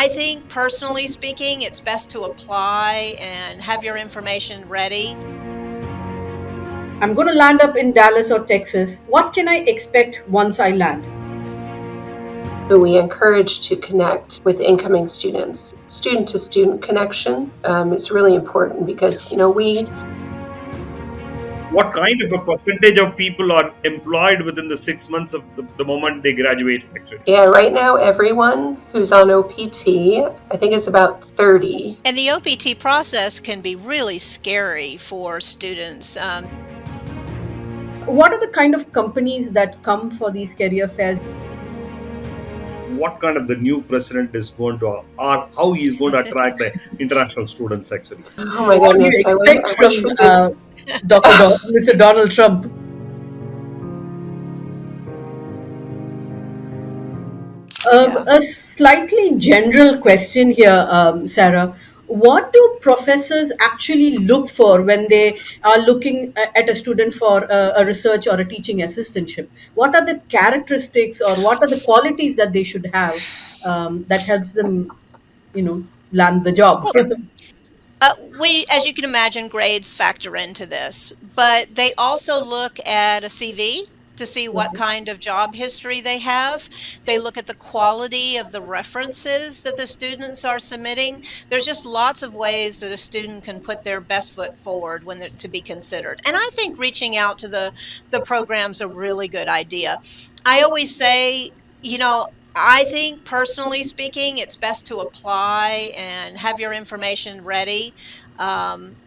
I think personally speaking, it's best to apply and have your information ready. I'm going to land up in Dallas or Texas. What can I expect once I land? We encourage to connect with incoming students. Student to student connection is really important because, What kind of a percentage of people are employed within the 6 months of the moment they graduate, actually? yeah, right now everyone who's on OPT, I think it's about 30. And the OPT process can be really scary for students. What are the kind of companies that come for these career fairs? What kind of the new president is going to, or how he is going to attract the international students, actually? Oh my What do goodness, you expect I wish from we could. Mr. Donald Trump? Yeah. A slightly general question here, Sarah. What do professors actually look for when they are looking at a student for a research or a teaching assistantship? What are the characteristics or what are the qualities that they should have that helps them, land the job? Well, as you can imagine, grades factor into this, but they also look at a CV to see what kind of job history they have. They look at the quality of the references that the students are submitting. There's just lots of ways that a student can put their best foot forward when they're to be considered. And I think reaching out to the program's a really good idea. I always say, you know, I think personally speaking, it's best to apply and have your information ready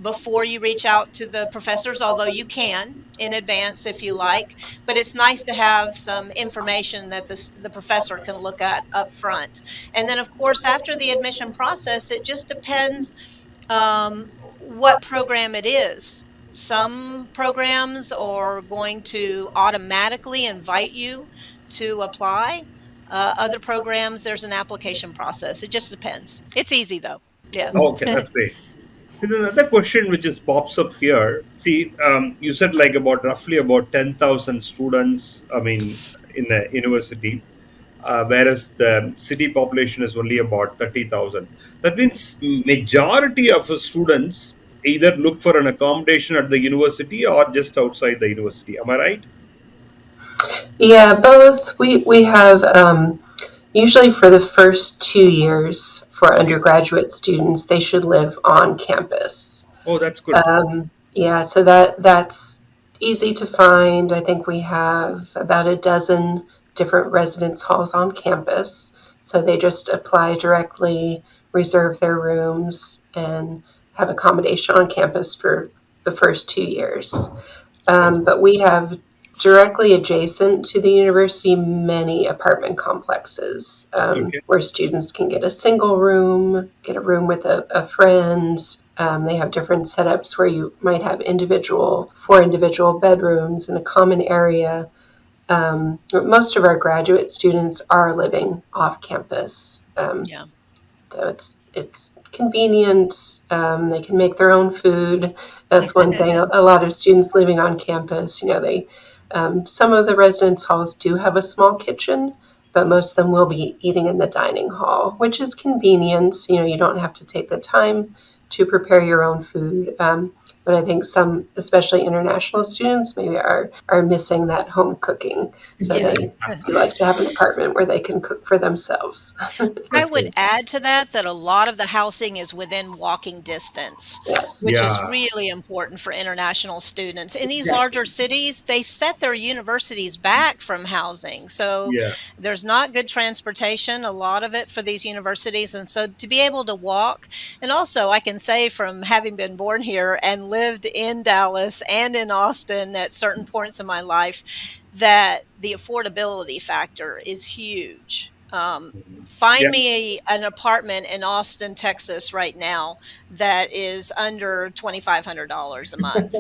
before you reach out to the professors, although you can in advance if you like. But it's nice to have some information that the professor can look at up front. And then, of course, after the admission process, it just depends what program it is. Some programs are going to automatically invite you to apply. Other programs, there's an application process. It just depends. It's easy though. Yeah. Okay, that's great. Then another question which just pops up here. See, you said like about roughly about 10,000 students, I mean, in the university, whereas the city population is only about 30,000. That means majority of the students either look for an accommodation at the university or just outside the university. Am I right? Yeah, both. We have usually for the first 2 years for Okay. undergraduate students, they should live on campus. Oh, that's good. Yeah, so that's easy to find. I think we have about a dozen different residence halls on campus. So they just apply directly, reserve their rooms, and have accommodation on campus for the first 2 years. That's But we have directly adjacent to the university many apartment complexes okay. where students can get a single room, get a room with a friend. They have different setups where you might have four individual bedrooms in a common area. Most of our graduate students are living off campus. Yeah. So it's convenient. They can make their own food. That's one thing. A lot of students living on campus, they some of the residence halls do have a small kitchen, but most of them will be eating in the dining hall, which is convenient. You don't have to take the time to prepare your own food. But I think some, especially international students, maybe are missing that home cooking. So Yeah. they like to have an apartment where they can cook for themselves. I That's would good. add to that a lot of the housing is within walking distance, Yes. which is Yeah. really important for international students. In these larger Exactly. cities, they set their universities back from housing. So Yeah. there's not good transportation, a lot of it for these universities. And so to be able to walk, and also I can say from having been born here and lived in Dallas and in Austin at certain points in my life, that the affordability factor is huge. Find Yeah. me an apartment in Austin, Texas right now that is under $2,500 a month.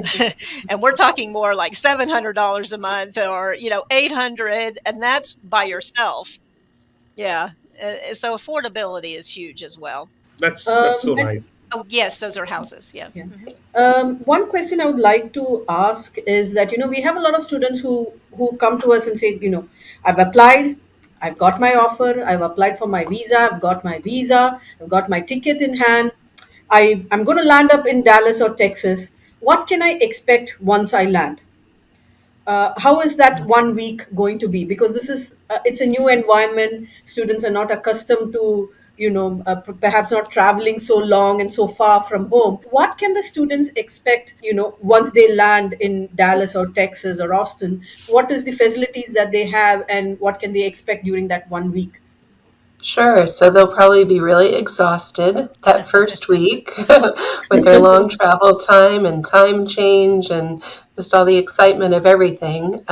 And we're talking more like $700 a month or, 800, and that's by yourself. Yeah. So affordability is huge as well. That's so And nice. Oh, yes, those are houses. Yeah. yeah. Mhm. One question I would like to ask is that we have a lot of students who come to us and say, I've applied, I've got my offer, I've applied for my visa, I've got my visa, I've got my ticket in hand. I'm going to land up in Dallas or Texas. What can I expect once I land? How is that 1 week going to be? Because this is it's a new environment. Students are not accustomed to, perhaps not traveling so long and so far from home. What can the students expect, once they land in Dallas or Texas or Austin? What is the facilities that they have, and what can they expect during that 1 week? Sure. So they'll probably be really exhausted that first week with their long travel time and time change and just all the excitement of everything.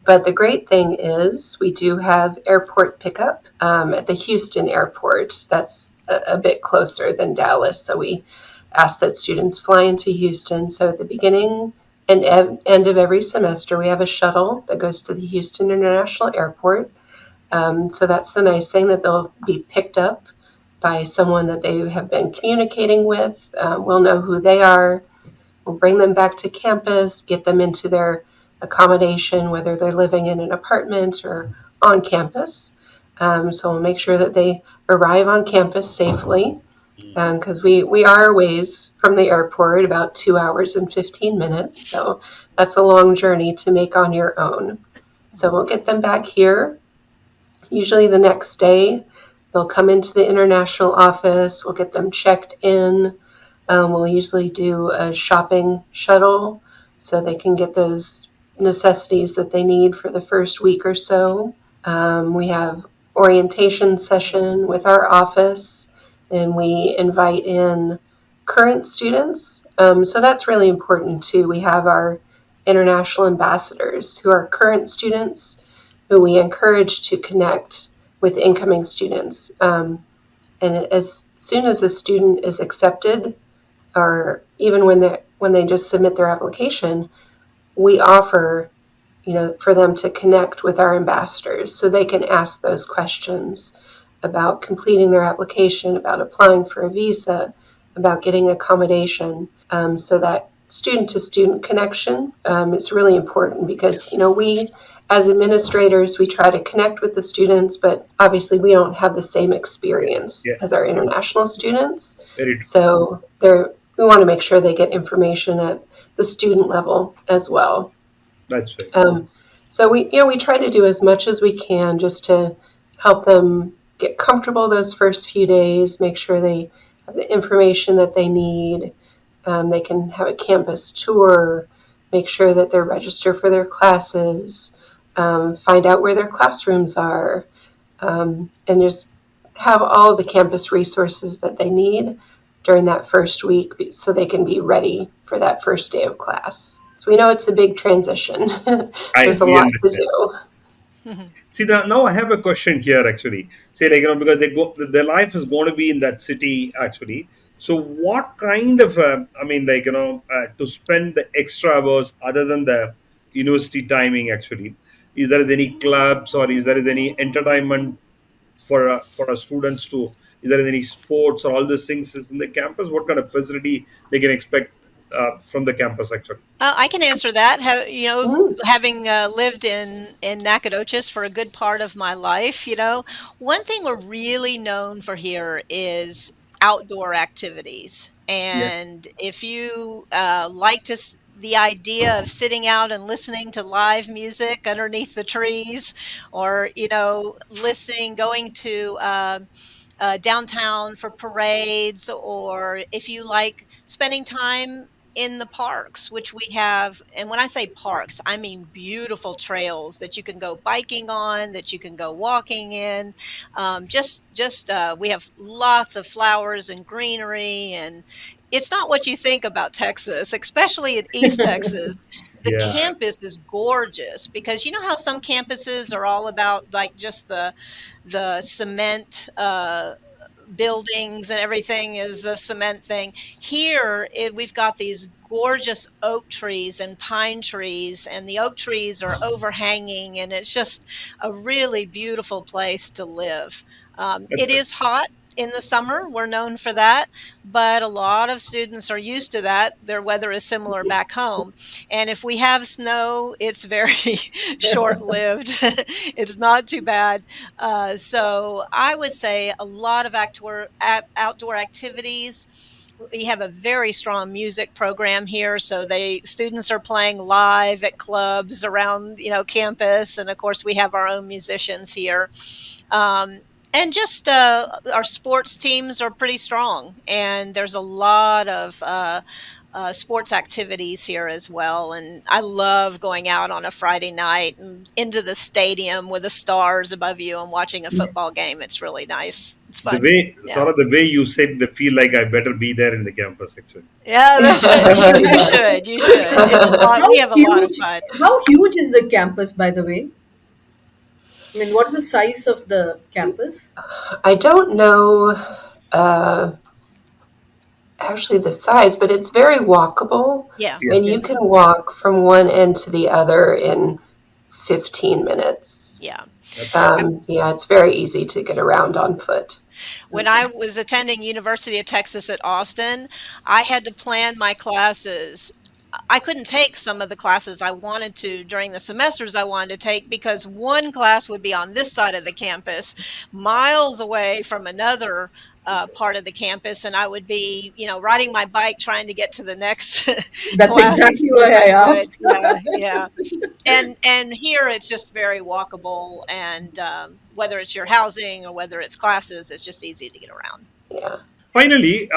But the great thing is, we do have airport pickup at the Houston airport. That's a bit closer than Dallas. So we ask that students fly into Houston. So at the beginning and end of every semester, we have a shuttle that goes to the Houston International Airport. So that's the nice thing, that they'll be picked up by someone that they have been communicating with. We'll know who they are. We'll bring them back to campus, get them into their accommodation, whether they're living in an apartment or on campus. So we'll make sure that they arrive on campus safely, because we are a ways from the airport, about 2 hours and 15 minutes. So that's a long journey to make on your own. So we'll get them back here. Usually the next day, they'll come into the international office. We'll get them checked in. We'll usually do a shopping shuttle so they can get those necessities that they need for the first week or so. We have orientation session with our office, and we invite in current students. So that's really important too. We have our international ambassadors who are current students who we encourage to connect with incoming students. And as soon as a student is accepted, or even when they just submit their application, we offer, for them to connect with our ambassadors so they can ask those questions about completing their application, about applying for a visa, about getting accommodation. So that student to student connection is really important, because we, as administrators, we try to connect with the students, but obviously we don't have the same experience Yeah, as our international students. very true. So we want to make sure they get information at the student level as well. That's right. Um, so we try to do as much as we can just to help them get comfortable those first few days, make sure they have the information that they need. They can have a campus tour, make sure that they're registered for their classes, find out where their classrooms are, and just have all the campus resources that they need during that first week so they can be ready for that first day of class. So we know it's a big transition. There's a We lot to understand. do. See, now I have a question here actually. Say, like, because their life is going to be in that city actually. So, what kind of, I mean, like, to spend the extra hours other than the university timing actually? Is there any clubs, or is there any entertainment for our students to? Is there any sports or all these things is in the campus? What kind of facility they can expect from the campus actually? I can answer that. Mm, Having lived in Nacogdoches for a good part of my life, one thing we're really known for here is outdoor activities. Yeah, And if you like the idea of sitting out and listening to live music underneath the trees, or listening, going to downtown for parades, or if you like spending time in the parks, which we have. And when I say parks, I mean beautiful trails that you can go biking on, that you can go walking in. We have lots of flowers and greenery, and it's not what you think about Texas, especially in East Texas. The yeah, campus is gorgeous, because you know how some campuses are all about like just the cement buildings, and everything is a cement thing. Here, we've got these gorgeous oak trees and pine trees, and the oak trees are overhanging, and it's just a really beautiful place to live. that's It good. is hot. in the summer. We're known for that, but a lot of students are used to that. Their weather is similar back home. And if we have snow, it's very short lived. It's not too bad. So I would say a lot of outdoor activities. We have a very strong music program here, so they students are playing live at clubs around campus, and of course we have our own musicians here. Um, and just our sports teams are pretty strong, and there's a lot of sports activities here as well. And I love going out on a Friday night and into the stadium with the stars above you and watching a football game. It's really nice. It's The fun. way, Yeah. sort of the way you said, I feel like I better be there in the campus actually. Yeah, that's right. You should. You should. It's a lot. How We have a lot of huge? fun. How huge is the campus, by the way? I mean, what's the size of the campus? I don't know uh, actually the size, but it's very walkable. Yeah. I Yeah, mean, you Okay. can walk from one end to the other in 15 minutes. Yeah. that's great. Yeah, it's very easy to get around on foot. When I was attending University of Texas at Austin, I had to plan my classes. I couldn't take some of the classes I wanted to during the semesters I wanted to take because one class would be on this side of the campus, miles away from another part of the campus, and I would be, riding my bike trying to get to the next That's class as exactly soon why as I I could. asked. Yeah, yeah. And here it's just very walkable, and whether it's your housing or whether it's classes, it's just easy to get around. Yeah. Finally,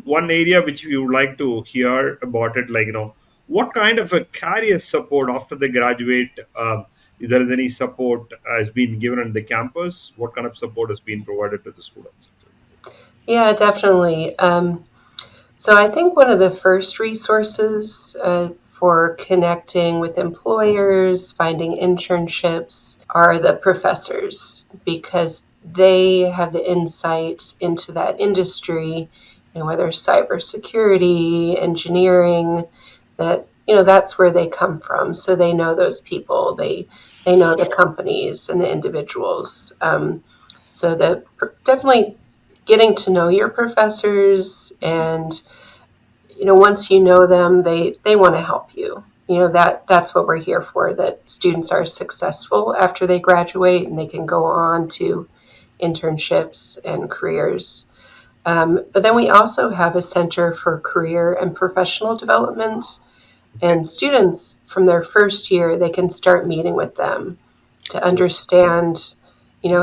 one area which we would like to hear about it, like what kind of a career support after they graduate? Is there any support has been given on the campus? What kind of support has been provided to the students? Yeah, definitely. So I think one of the first resources for connecting with employers, finding internships, are the professors because they have the insight into that industry, whether cybersecurity, engineering, that that's where they come from. So they know those people. They know the companies and the individuals. So that definitely getting to know your professors, and once you know them, they want to help you. That's what we're here for, that students are successful after they graduate and they can go on to internships and careers. But then we also have a center for career and professional development, Okay. and students from their first year, they can start meeting with them to understand,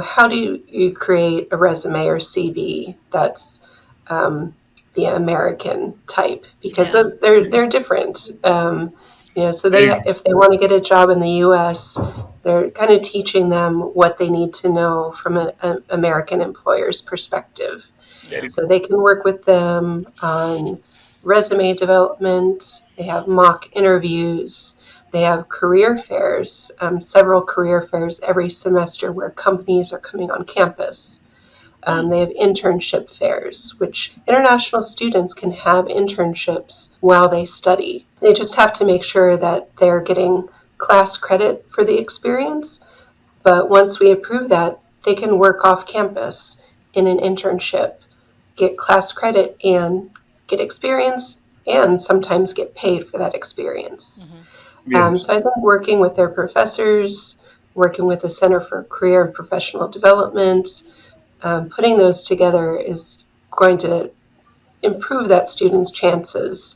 how do you create a resume or CV that's um, the American type, because Yeah. they're different. So Very they, if they want to get a job in the U.S., they're kind of teaching them what they need to know from an American employer's perspective. Yeah. very So they can work with them on resume development. They have mock interviews. They have career fairs, several career fairs every semester where companies are coming on campus. They have internship fairs, which international students can have internships while they study. They just have to make sure that they're getting class credit for the experience. But once we approve that, they can work off campus in an internship, get class credit, and get experience, and sometimes get paid for that experience. Hmm. very much. So I think working with their professors, working with the Center for Career and Professional Development, putting those together is going to improve that student's chances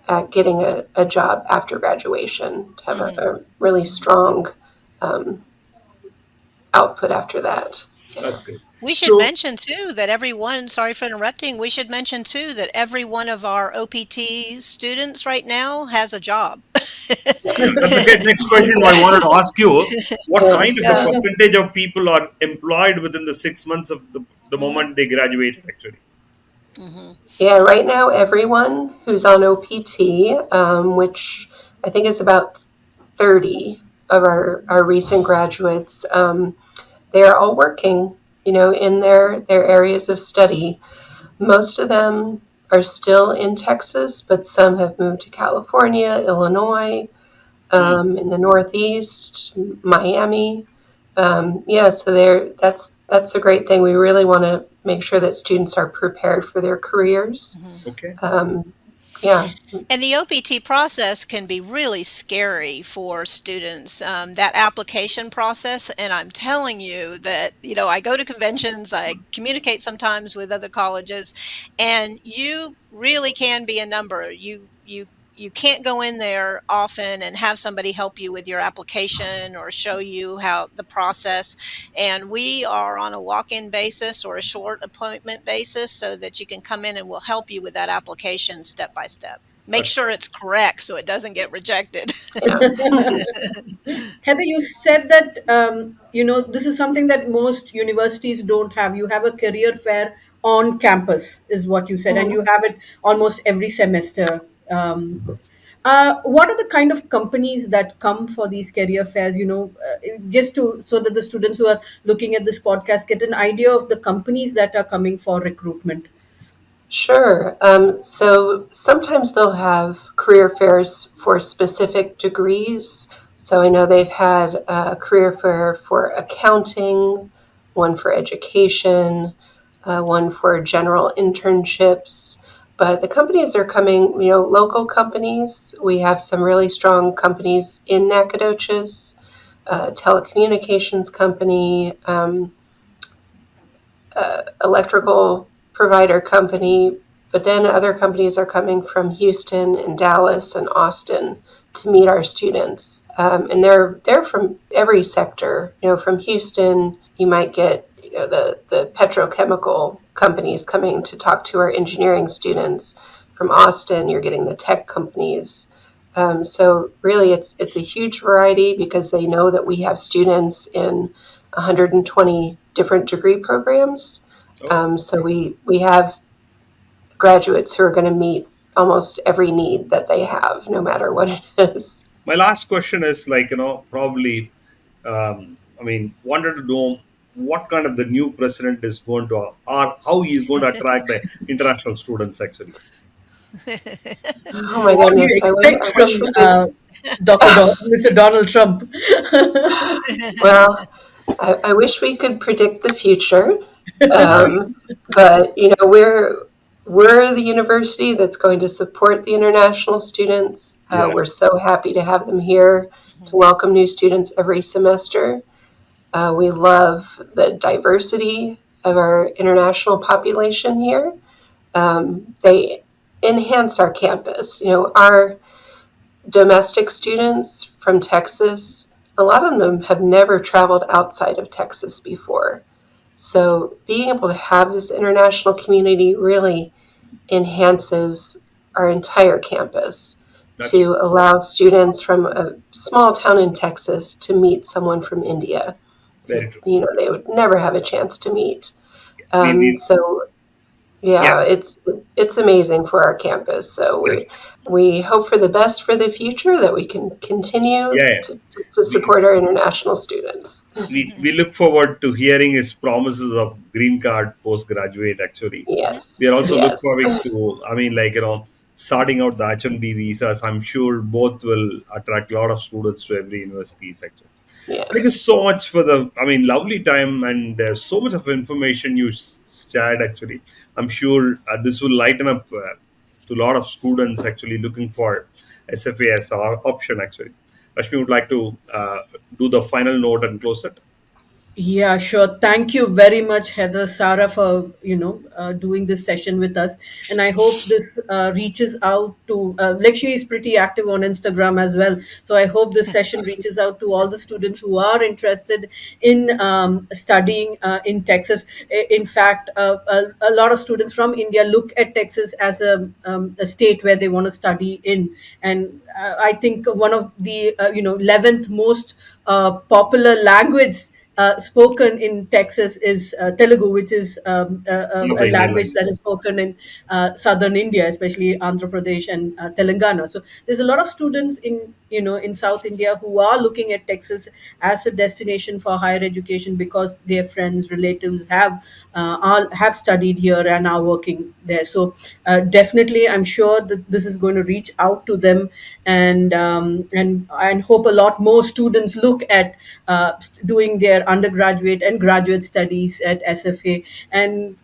at getting a job after graduation, to have Hmm. a really strong um, output after that. Yeah. That's good. We should So mention too that everyone, sorry for interrupting, we should mention too that every one of our OPT students right now has a job. that's a great next question. I wanted to ask you what kind of a Yeah. Yes. percentage of people are employed within the 6 months of the Hmm. moment they graduated, actually. Hmm. Yeah, right now, everyone who's on OPT, which I think is about 30 of our recent graduates, they're all working, in their areas of study. Most of them are still in Texas, but some have moved to California, Illinois, Hmm. in the Northeast, Miami. Yeah, so that's a great thing. We really want to make sure that students are prepared for their careers. Mhm. Okay. Um, yeah, And the OPT process can be really scary for students, that application process. And I'm telling you that, I go to conventions, I communicate sometimes with other colleges, and you really can be a number. You can't go in there often and have somebody help you with your application or show you how the process. And we are on a walk-in basis or a short appointment basis so that you can come in and we'll help you with that application step by step. Make That's sure it's correct so it doesn't get rejected. yeah. Heather, you said that this is something that most universities don't have. You have a career fair on campus, is what you said, and Mhm. you have it almost every semester. What are the kind of companies that come for these career fairs? Just to so that the students who are looking at this podcast get an idea of the companies that are coming for recruitment. Sure. So sometimes they'll have career fairs for specific degrees. So I know they've had a career fair for accounting, one for education, one for general internships. But the companies are coming, local companies. We have some really strong companies in Nacogdoches, telecommunications company, electrical provider company, but then other companies are coming from Houston and Dallas and Austin to meet our students, and they're from every sector. From Houston, you might get the petrochemical companies coming to talk to our engineering students. From Austin, you're getting the tech companies. So really, it's a huge variety because they know that we have students in 120 different degree programs. oh, So we have graduates who are going to meet almost every need that they have, no matter what it is. my last question is like, probably, I mean, wanted to know what kind of the new president is going to, or how he is going to attract the international students actually. Oh my What do you goodness! expect I from wish we could. Mr. Donald Trump? Well, I wish we could predict the future, Right. um, but we're the university that's going to support the international students. Yeah. We're so happy to have them here to welcome new students every semester. We love the diversity of our international population here. They enhance our campus. Our domestic students from Texas, a lot of them have never traveled outside of Texas before. So being able to have this international community really enhances our entire campus That's true. to allow students from a small town in Texas to meet someone from India Very true. they would never have a chance to meet. We So yeah, yeah, it's amazing for our campus. So it is. we hope for the best for the future that we can continue Yeah, yeah. to We, support our international students. we look forward to hearing his promises of green card postgraduate actually. We Yes, are also look yes, forward to, I mean, like, starting out the H-1B visas. I'm sure both will attract a lot of students to every university sector. Thank you yes, so much for the, I mean, lovely time and so much of information you shared. Actually, I'm sure this will lighten up to a lot of students actually looking for SFA as an option. Actually, Rashmi would like to do the final note and close it. Yeah, sure. Thank you very much, Heather, Sarah, for doing this session with us. And I hope this reaches out to. Lakshmi is pretty active on Instagram as well, so I hope this session reaches out to all the students who are interested in studying in Texas. In fact, a lot of students from India look at Texas as a state where they want to study in, and I think one of the 11th most popular language spoken in Texas is Telugu, which is One of the a Indian language that languages. is spoken in southern India, especially Andhra Pradesh and Telangana. So there's a lot of students in in South India who are looking at Texas as a destination for higher education because their friends, relatives have studied here and are working there. So definitely, I'm sure that this is going to reach out to them, and hope a lot more students look at doing their undergraduate and graduate studies at SFA, and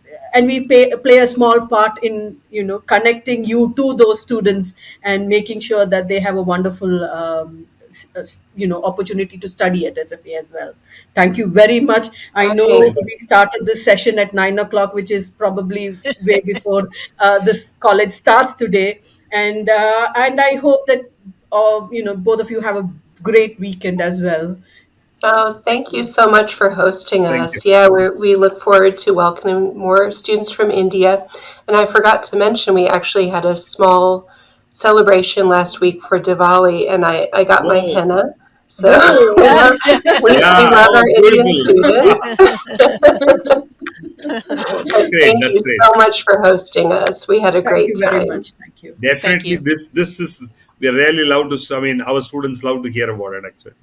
we play a small part in connecting you to those students and making sure that they have a wonderful opportunity to study at SFA as well. Thank you very much. I know Thank we started this session at 9 o'clock, which is probably way before this college starts today, and I hope that both of you have a great weekend as well. Oh, Thank thank you so much for hosting Thank you. us. Yeah, we look forward to welcoming more students from India. And I forgot to mention, we actually had a small celebration last week for Diwali, and I got my Whoa. henna. So Whoa! we Yeah. love Oh, our Indian beautiful. students. That's But great. thank That's you great. so much for hosting us. We had a Thank great you very time. much. Thank you. Thank Definitely, you. this is we are really loud to. I mean, our students love to hear about it. Actually.